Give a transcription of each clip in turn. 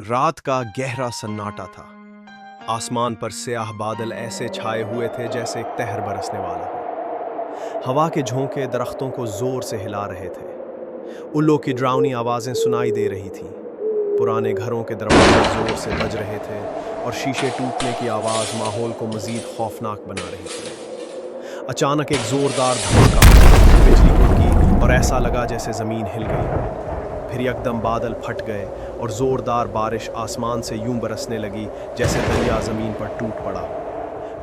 रात का गहरा सन्नाटा था। आसमान पर स्याह बादल ऐसे छाए हुए थे जैसे एक कहर बरसने वाला हो। हवा के झोंके दरख्तों को जोर से हिला रहे थे। उल्लों की डरावनी आवाजें सुनाई दे रही थीं। पुराने घरों के दरवाजे जोर से बज रहे थे और शीशे टूटने की आवाज माहौल को मजीद खौफनाक बना रही थी। अचानक एक जोरदार धमाका, बिजली कड़की और ऐसा लगा जैसे जमीन हिल गई। फिर यकदम बादल फट गए और जोरदार बारिश आसमान से यूं बरसने लगी जैसे दरिया जमीन पर टूट पड़ा।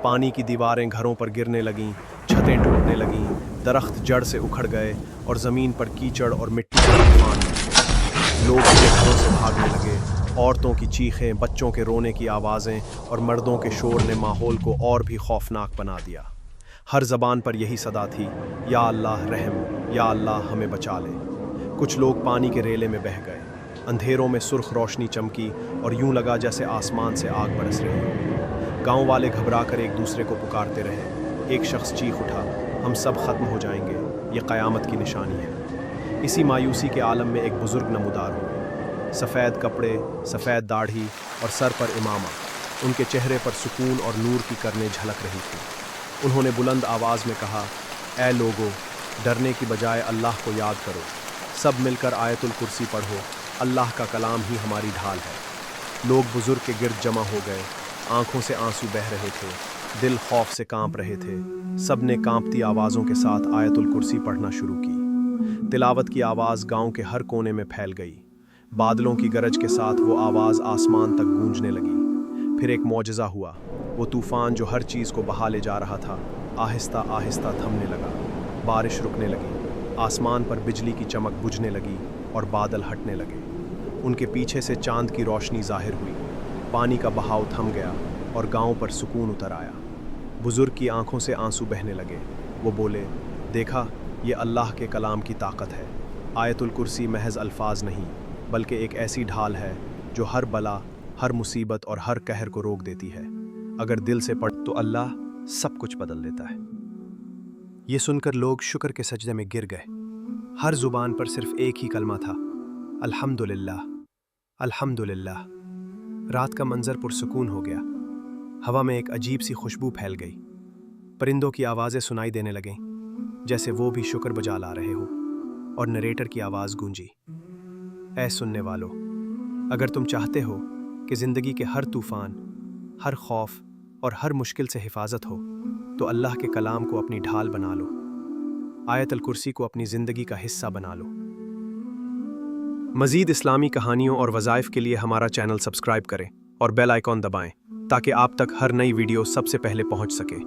पानी की दीवारें घरों पर गिरने लगीं, छतें टूटने लगीं, दरख्त जड़ से उखड़ गए और जमीन पर कीचड़ और मिट्टी का तूफान मच गया। लोग अपने घरों से भागने लगे। औरतों की चीखें, बच्चों के रोने की आवाज़ें और मर्दों के शोर ने माहौल को और भी खौफनाक बना दिया। हर ज़बान पर यही सदा थी, या अल्लाह रहम, या अल्लाह हमें बचा ले। कुछ लोग पानी के रेले में बह गए। अंधेरों में सुर्ख रोशनी चमकी और यूं लगा जैसे आसमान से आग बरस रही हो। गांव वाले घबराकर एक दूसरे को पुकारते रहे। एक शख्स चीख उठा, हम सब खत्म हो जाएंगे, ये क़यामत की निशानी है। इसी मायूसी के आलम में एक बुजुर्ग नमूदार हुए। सफ़ेद कपड़े, सफ़ेद दाढ़ी और सर पर इमामा। उनके चेहरे पर सुकून और नूर की करनें झलक रही थी। उन्होंने बुलंद आवाज़ में कहा, ऐ लोगो, डरने की बजाय अल्लाह को याद करो। सब मिलकर आयतुल कुर्सी पढ़ो, अल्लाह का कलाम ही हमारी ढाल है। लोग बुजुर्ग के गिर्द जमा हो गए। आंखों से आंसू बह रहे थे, दिल खौफ से कांप रहे थे। सब ने कांपती आवाज़ों के साथ आयतुल कुर्सी पढ़ना शुरू की। तिलावत की आवाज़ गांव के हर कोने में फैल गई। बादलों की गरज के साथ वो आवाज़ आसमान तक गूंजने लगी। फिर एक मौजज़ा हुआ। वो तूफ़ान जो हर चीज़ को बहा ले जा रहा था, आहिस्ता आहिस्ता थमने लगा। बारिश रुकने लगी। आसमान पर बिजली की चमक बुझने लगी और बादल हटने लगे। उनके पीछे से चांद की रोशनी जाहिर हुई। पानी का बहाव थम गया और गांव पर सुकून उतर आया। बुजुर्ग की आंखों से आंसू बहने लगे। वो बोले, देखा, ये अल्लाह के कलाम की ताकत है। आयतुल कुर्सी महज अल्फाज नहीं, बल्कि एक ऐसी ढाल है जो हर बला, हर मुसीबत और हर कहर को रोक देती है। अगर दिल से पढ़ तो अल्लाह सब कुछ बदल देता है। ये सुनकर लोग शुक्र के सजदे में गिर गए। हर जुबान पर सिर्फ एक ही कलमा था, अल्हम्दुलिल्लाह, अल्हम्दुलिल्लाह। रात का मंजर पुरसुकून हो गया। हवा में एक अजीब सी खुशबू फैल गई। परिंदों की आवाज़ें सुनाई देने लगीं, जैसे वो भी शुक्र बजा ला रहे हो। और नरेटर की आवाज़ गूंजी, ऐ सुनने वालों, अगर तुम चाहते हो कि ज़िंदगी के हर तूफ़ान, हर खौफ और हर मुश्किल से हिफाजत हो, तो अल्लाह के कलाम को अपनी ढाल बना लो। आयतुल कुर्सी को अपनी ज़िंदगी का हिस्सा बना लो। मज़ीद इस्लामी कहानियों और वज़ाइफ के लिए हमारा चैनल सब्सक्राइब करें और बेल आइकॉन दबाएं ताकि आप तक हर नई वीडियो सबसे पहले पहुंच सके।